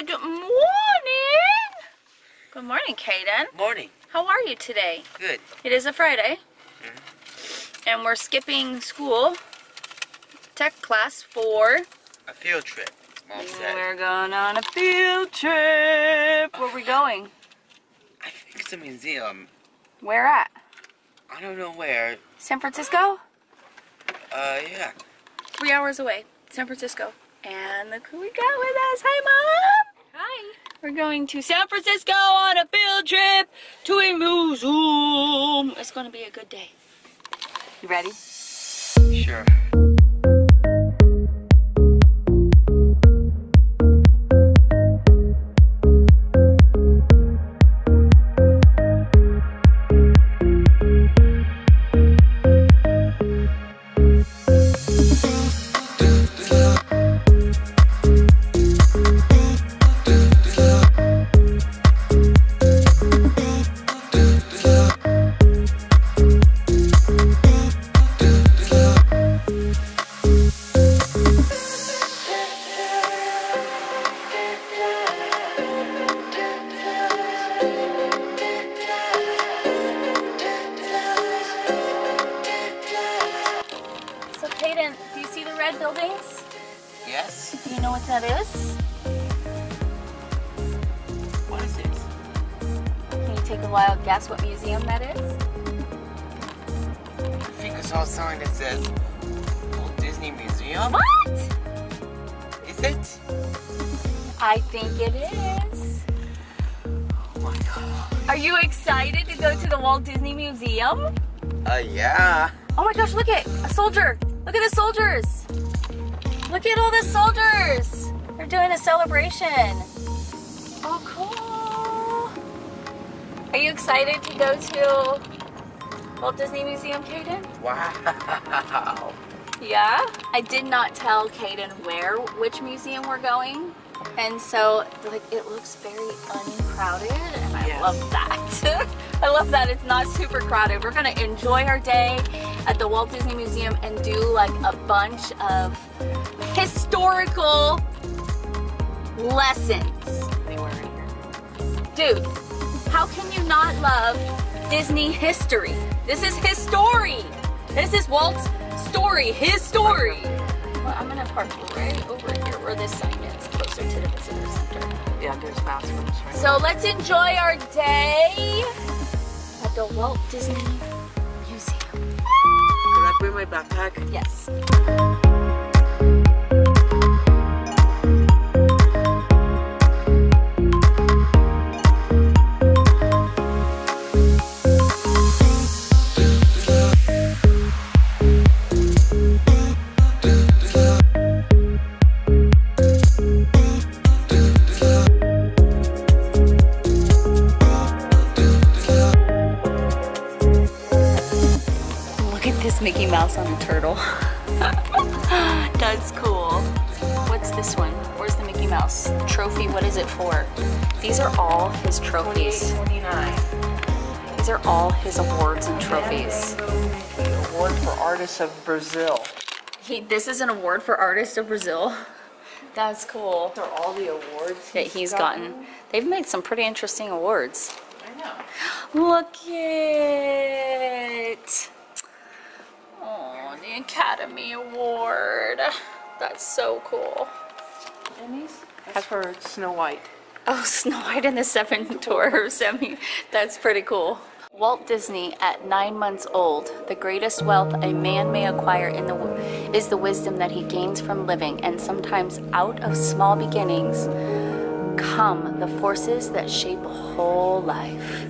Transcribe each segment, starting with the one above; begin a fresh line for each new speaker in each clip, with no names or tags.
Good morning. Good morning, Cayden.
Morning.
How are you today?
Good.
It is a Friday. And we're skipping school, tech class for
a field trip, Mom said.
We're going on a field trip. Where are we going?
I think it's a museum.
Where at?
I don't know where.
San Francisco?
Yeah.
3 hours away. San Francisco. And look who we got with us. Hi, Mom. Hi. We're going to San Francisco on a field trip to a museum. It's going to be a good day. You ready?
Sure.
Yes. Do you know what that is?
What is this?
Can you take a wild guess what museum that is?
I think I saw a sign that says Walt Disney Museum.
What?
Is it?
I think it is.
Oh my god.
Are you excited to go to the Walt Disney Museum?
Yeah.
Oh my gosh, look at a soldier. Look at the soldiers. Look at all the soldiers! They're doing a celebration. Oh, cool. Are you excited to go to Walt Disney Museum, Cayden?
Wow.
Yeah? I did not tell Cayden which museum we're going. And so, like, it looks very uncrowded, and I love that. I love that it's not super crowded. We're gonna enjoy our day at the Walt Disney Museum and do like a bunch of historical lessons.
Anywhere in here.
Dude, how can you not love Disney history? This is history. This is Walt's story, his story. Well, I'm gonna park right over here where this sign is, closer to the visitor center.
Yeah, there's bathrooms right
So let's enjoy our day at the Walt Disney Museum.
Can I bring my backpack?
Yes. Mickey Mouse on a turtle. That's cool. What's this one? Where's the Mickey Mouse trophy? What is it for? These are all his trophies.
28.29.
These are all his awards and trophies.
The award for Artists of Brazil.
This is an award for Artist of Brazil. That's cool.
These are all the awards
that he's gotten. They've made some pretty interesting awards.
I know.
Look it. Oh, the Academy Award. That's so cool.
And that's for Snow White.
Oh, Snow White and the Seven Dwarfs. I mean, that's pretty cool. Walt Disney, at 9 months old, the greatest wealth a man may acquire is the wisdom that he gains from living, and sometimes out of small beginnings come the forces that shape a whole life.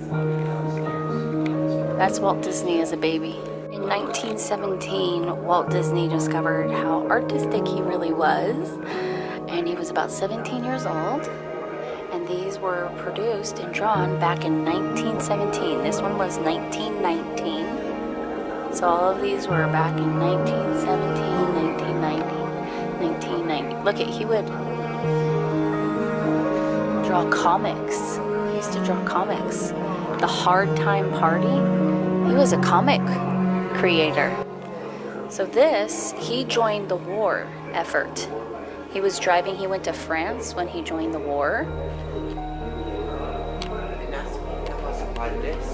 That's Walt Disney as a baby. In 1917, Walt Disney discovered how artistic he really was, and he was about 17 years old, and these were produced and drawn back in 1917. This one was 1919, so all of these were back in 1917, 1990, 1990. Look at, he would draw comics. He used to draw comics. The Hard Time Party, he was a comic creator. So this, he joined the war effort. He was driving, he went to France when he joined the war.
And that's a part of this.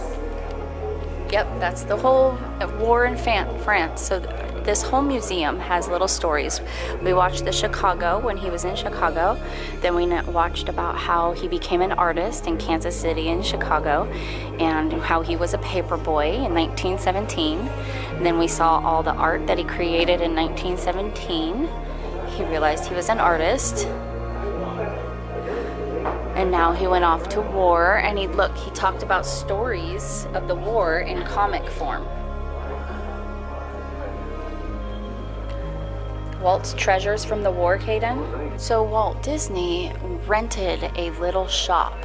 Yep, that's the whole war in France. So this whole museum has little stories. We watched the Chicago when he was in Chicago. Then we watched about how he became an artist in Kansas City and Chicago, and how he was a paper boy in 1917. And then we saw all the art that he created in 1917. He realized he was an artist. And now he went off to war, and he talked about stories of the war in comic form. Walt's treasures from the war, Cayden. So Walt Disney rented a little shop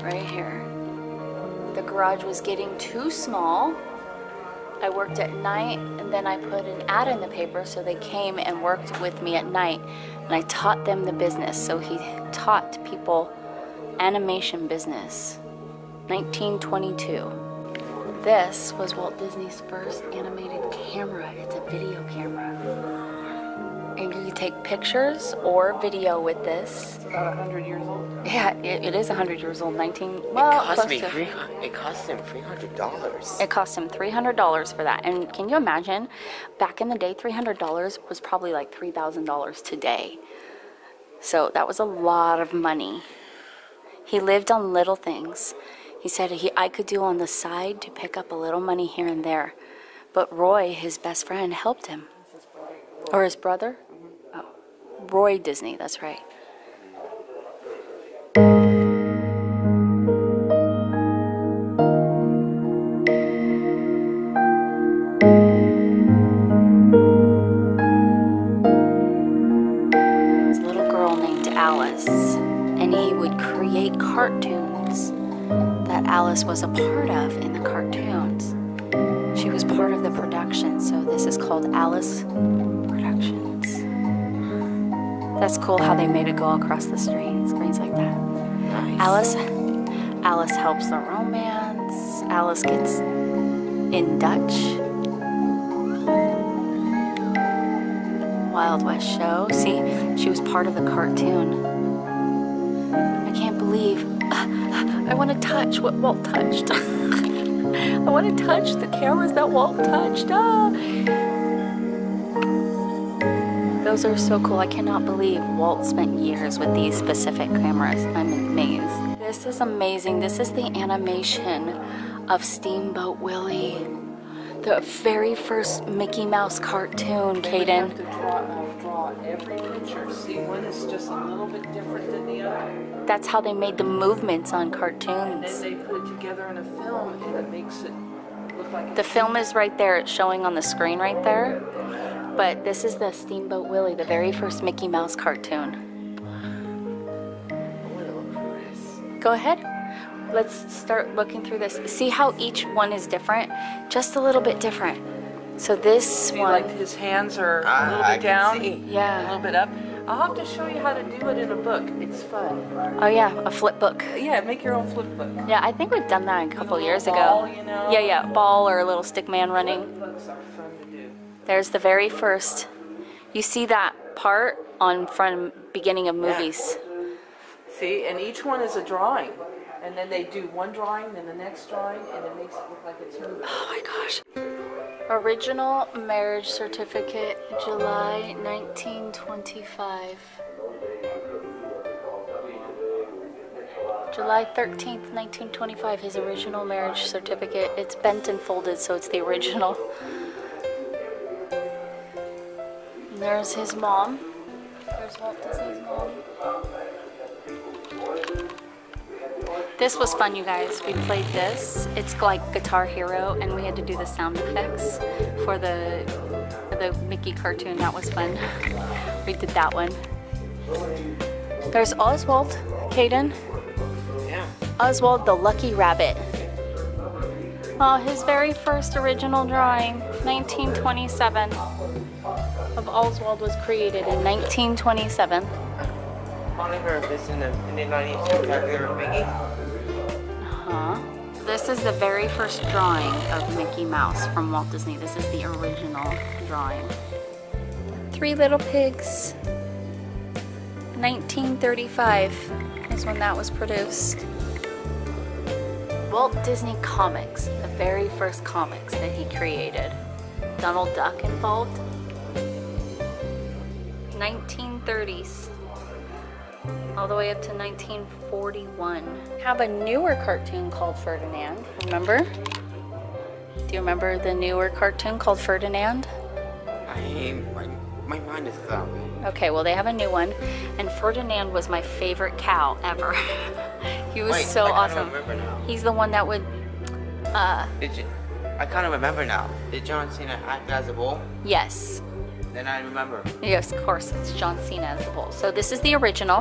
right here. The garage was getting too small. I worked at night, and then I put an ad in the paper, so they came and worked with me at night, and I taught them the business. So he taught people animation business. 1922. This was Walt Disney's first animated camera. It's a video camera. And you can take pictures or video with this.
It's about 100 years old.
Yeah, it is 100 years old.
It cost him $300.
It cost him $300 for that. And can you imagine? Back in the day, $300 was probably like $3,000 today. So that was a lot of money. He lived on little things. He said I could do on the side to pick up a little money here and there. But Roy, his best friend, helped him. Or his brother? Oh, Roy Disney, that's right. This little girl named Alice, and he would create cartoons that Alice was a part of in the cartoons. She was part of the production, so this is called Alice Productions. That's cool how they made it go across the screens like that.
Nice.
Alice helps the romance. Alice gets in Dutch. Wild West show. See, she was part of the cartoon. I can't believe. I want to touch what Walt touched. I want to touch the cameras that Walt touched. Those are so cool. I cannot believe Walt spent years with these specific cameras. I'm amazed. This is amazing. This is the animation of Steamboat Willie. The very first Mickey Mouse cartoon, Cayden.
You have to draw every picture. See, one is just a little bit different than the other.
That's how they made the movements on
And
cartoons.
then they put it together in a film, and it makes it look like
The film is right there. It's showing on the screen right there. But this is the Steamboat Willie, the very first Mickey Mouse cartoon. Go ahead. Let's start looking through this. See how each one is different? Just a little bit different. So this
See,
one,
like his hands are a little
I
bit
can
down,
see.
a
yeah.
little bit up. I'll have to show you how to do it in a book. It's fun.
Oh yeah, a flip book.
Yeah, make your own flip book.
Yeah, I think we've done that a couple
With a
years
little
ago.
ball, you know?
Yeah, ball or a little stick man running.
Flip books are fun to do.
There's the very first. You see that part on beginning of movies.
See, and each one is a drawing. And then they do one drawing, then the next drawing, and it makes it look like it's moving.
Oh my gosh. Original marriage certificate, July 1925. July 13th, 1925, his original marriage certificate. It's bent and folded, so it's the original. And there's his mom. There's Walt Disney's mom. This was fun, you guys. We played this. It's like Guitar Hero, and we had to do the sound effects for the Mickey cartoon. That was fun. We did that one. There's Oswald, Cayden.
Yeah.
Oswald the Lucky Rabbit. Oh, his very first original drawing, 1927. Of Oswald was created in 1927.
Only heard this in the 90s spectacular Biggie.
This is the very first drawing of Mickey Mouse from Walt Disney. This is the original drawing. 3 little pigs. 1935 is when that was produced. Walt Disney Comics, the very first comics that he created. Donald Duck involved. 1930s. All the way up to 1941. Have a newer cartoon called Ferdinand, remember? Do you remember the newer cartoon called Ferdinand?
My mind is cloudy.
Okay, well they have a new one, and Ferdinand was my favorite cow ever. He was so awesome.
I remember now.
He's the one that would,
I kind of remember now. Did John Cena act as a bull?
yes.
Then I remember.
Yes, of course, it's John Cena as the bull. So this is the original.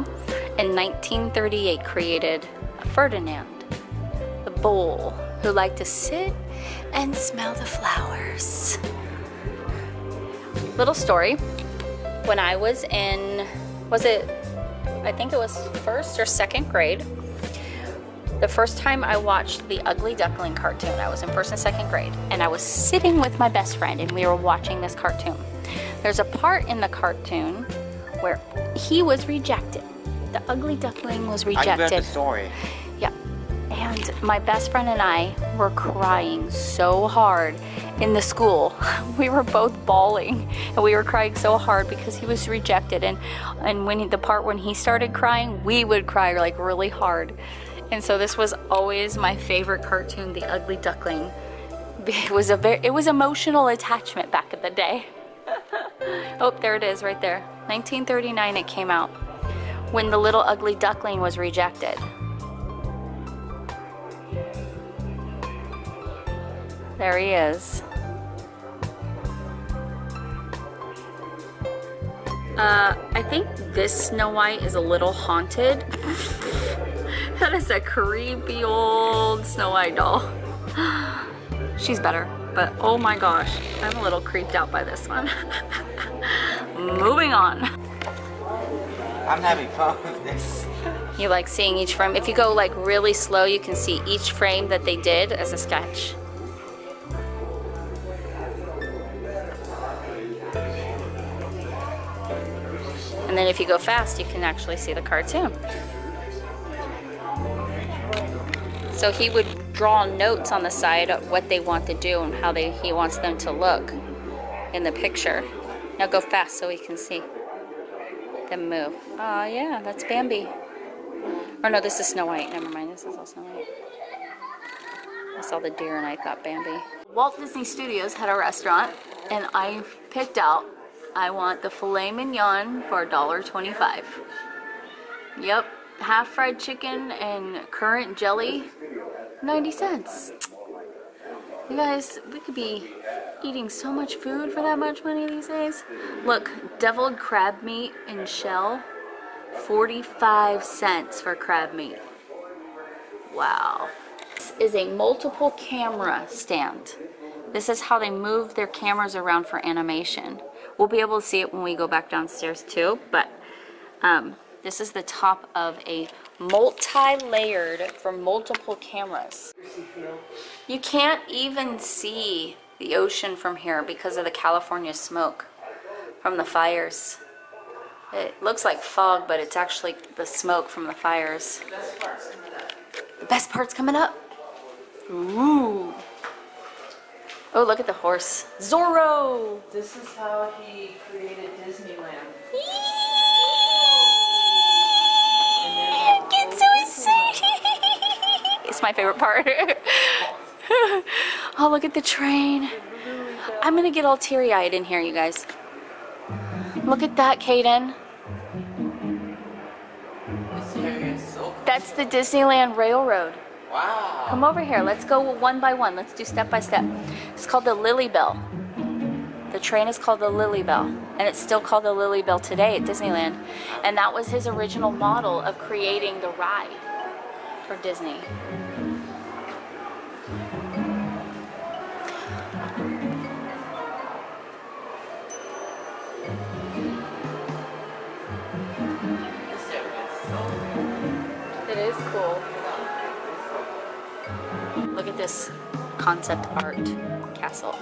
In 1938 created Ferdinand, the bull who liked to sit and smell the flowers. Little story. When I was in, I think it was first or second grade, the first time I watched the Ugly Duckling cartoon, I was in first and second grade, and I was sitting with my best friend and we were watching this cartoon. There's a part in the cartoon where he was rejected. The Ugly Duckling was rejected.
I read the story.
Yeah. And my best friend and I were crying so hard in the school. We were both bawling and we were crying so hard because he was rejected. And when the part when he started crying, we would cry like really hard. And so this was always my favorite cartoon, The Ugly Duckling. It was emotional attachment back in the day. Oh, there it is right there. 1939 it came out, when the little ugly duckling was rejected. There he is. I think this Snow White is a little haunted. That is a creepy old Snow White doll. She's better, but oh my gosh, I'm a little creeped out by this one. Moving on.
I'm having fun with this.
You like seeing each frame? If you go like really slow, you can see each frame that they did as a sketch. And then if you go fast, you can actually see the cartoon. So he would draw notes on the side of what they want to do and how he wants them to look in the picture. Now go fast so we can see them move. Oh yeah, that's Bambi. Or no, this is Snow White. Never mind, this is all Snow White. I saw the deer and I thought Bambi. Walt Disney Studios had a restaurant and I picked out, I want the filet mignon for $1.25. Yep, half fried chicken and currant jelly, 90 cents. You guys, we could be eating so much food for that much money these days. Look, deviled crab meat in shell, 45 cents for crab meat. Wow. This is a multiple camera stand. This is how they move their cameras around for animation. We'll be able to see it when we go back downstairs too, but this is the top of a multi-layered for multiple cameras. You can't even see the ocean from here because of the California smoke from the fires. It looks like fog, but it's actually the smoke from the fires. The best part's coming up. Ooh. Oh, look at the horse. Zorro!
This is how he created Disneyland.
Get so excited! It's my favorite part. Oh, look at the train. I'm gonna get all teary-eyed in here, you guys. Look at that, Cayden. That's the Disneyland Railroad.
Wow.
Come over here. Let's go one by one. Let's do step by step. It's called the Lily Bell. The train is called the Lily Bell, and it's still called the Lily Bell today at Disneyland. And that was his original model of creating the ride for Disney. It is cool. Look at this concept art castle.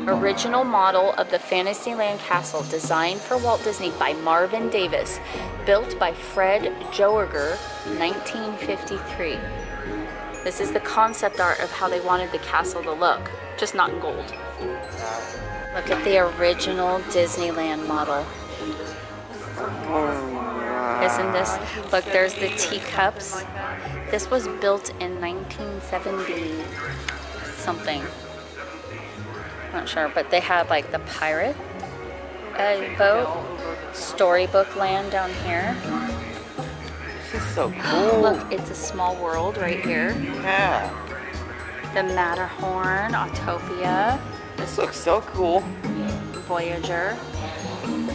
Original model of the Fantasyland castle designed for Walt Disney by Marvin Davis, built by Fred Joerger, 1953. This is the concept art of how they wanted the castle to look, just not in gold. Look at the original Disneyland model. Isn't this, look, there's the teacups. This was built in 1970 something. Not sure, but they had like the pirate boat, storybook land down here.
This is so cool.
Look, it's a small world right here.
Yeah.
The Matterhorn, Autopia.
This looks so cool.
Voyager.
And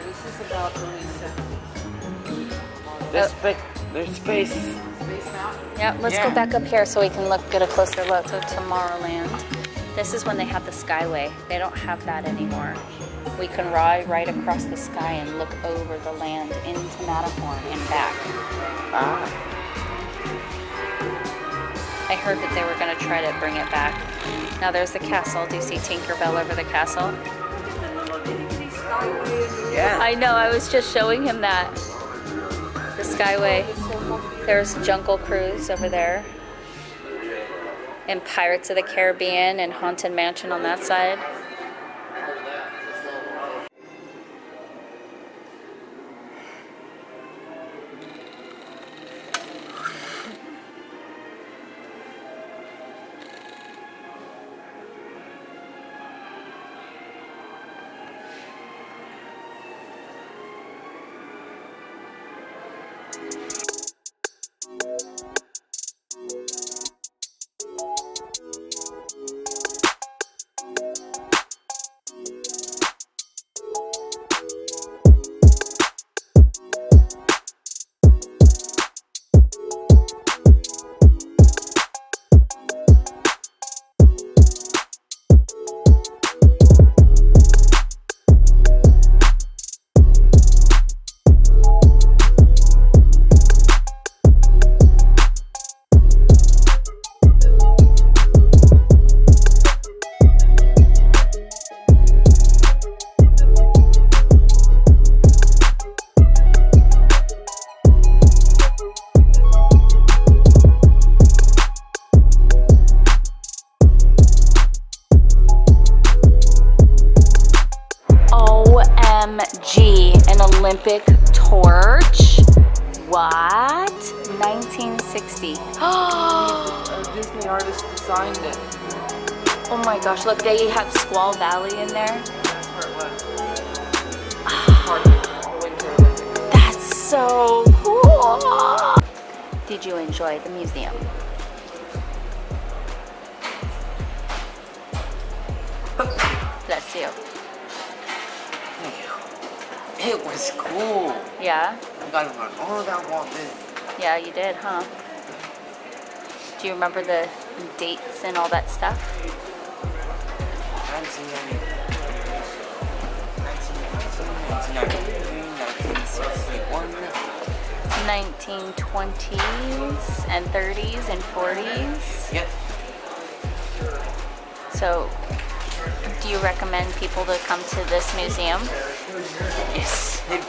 this is about early 70s.
There's space.
Space Mountain?
Yeah, let's go back up here so we can get a closer look at Tomorrowland. This is when they had the Skyway. They don't have that anymore. We can ride right across the sky and look over the land into Matterhorn and back. I heard that they were going to try to bring it back. Now there's the castle. Do you see Tinkerbell over the castle?
Yeah.
I know, I was just showing him that. The Skyway. There's Jungle Cruise over there. And Pirates of the Caribbean and Haunted Mansion on that side. Olympic torch. What? 1960.
A Disney artist designed it.
Oh my gosh, look, they have Squaw Valley in there.
That's where it was. Part of the Winter Olympics.
That's so cool. Did you enjoy the museum? Bless you.
It was cool.
Yeah?
I got to learn all about Walt Disney.
Yeah, you did, huh? Do you remember the dates and all that stuff? 1920s and 30s and 40s.
Yep.
So, do you recommend people to come to this museum?
Yes. If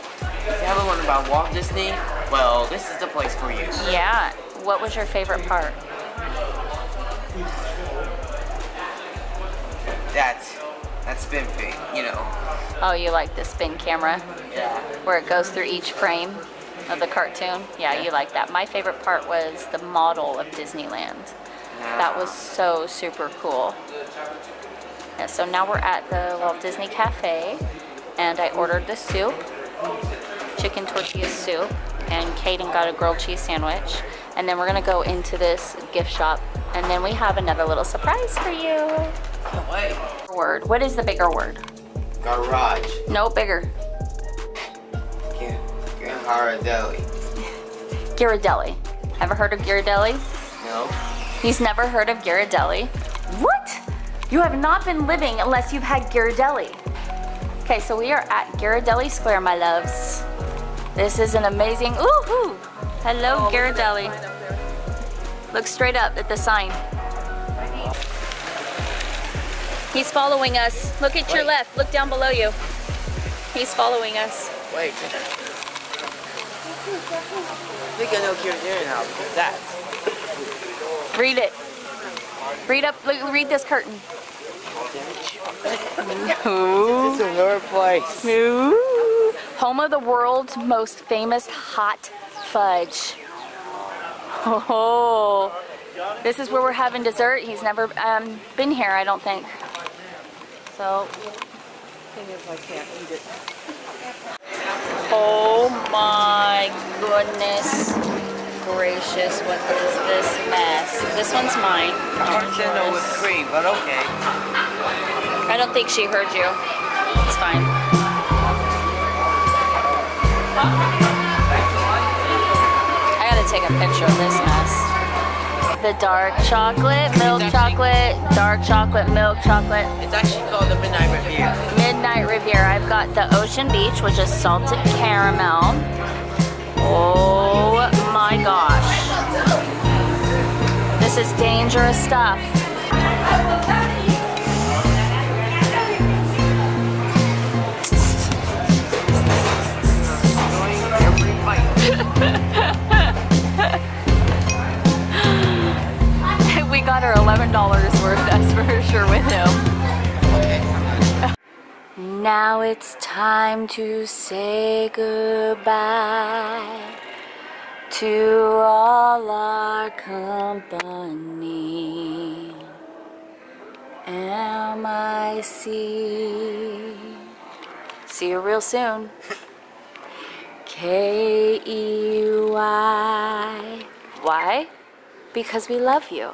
you haven't learned about Walt Disney, well, this is the place for you.
Yeah. What was your favorite part?
That spin thing, you know.
Oh, you like the spin camera?
Yeah.
Where it goes through each frame of the cartoon? Yeah, you like that. My favorite part was the model of Disneyland. That was so super cool. Yeah, so now we're at the Walt Disney Cafe, and I ordered the soup, chicken tortilla soup, and Cayden got a grilled cheese sandwich. And then we're gonna go into this gift shop, and then we have another little surprise for you.
Can't wait.
Word. What is the bigger word?
Garage.
No, bigger.
Ghirardelli.
Ghirardelli. Ever heard of Ghirardelli?
No.
He's never heard of Ghirardelli? What? You have not been living unless you've had Ghirardelli. Okay, so we are at Ghirardelli Square, my loves. This is an amazing, ooh-hoo. Hello, Ghirardelli. Look straight up at the sign. He's following us. Look at your left. Look down below you. He's following us.
Wait. I think I know Ghirardelli now because that.
Read it. Read up. Read this curtain.
It's a lower place.
No. Home of the world's most famous hot fudge. Oh, this is where we're having dessert. He's never been here, I don't think. So,
Thing is, I can't eat it.
oh my goodness gracious, what is this mess? This one's mine.
Bartender with cream, but okay.
I don't think she heard you. It's fine. I gotta take a picture of this mess. The dark chocolate, milk chocolate, dark chocolate, milk chocolate.
It's actually called the Midnight Riviera.
Midnight Riviera. I've got the Ocean Beach, which is salted caramel. Oh my gosh. This is dangerous stuff. We got our $11 worth, that's for sure, with him. Now it's time to say goodbye to all our company. MIC. See you real soon. KEY. Why? Because we love you.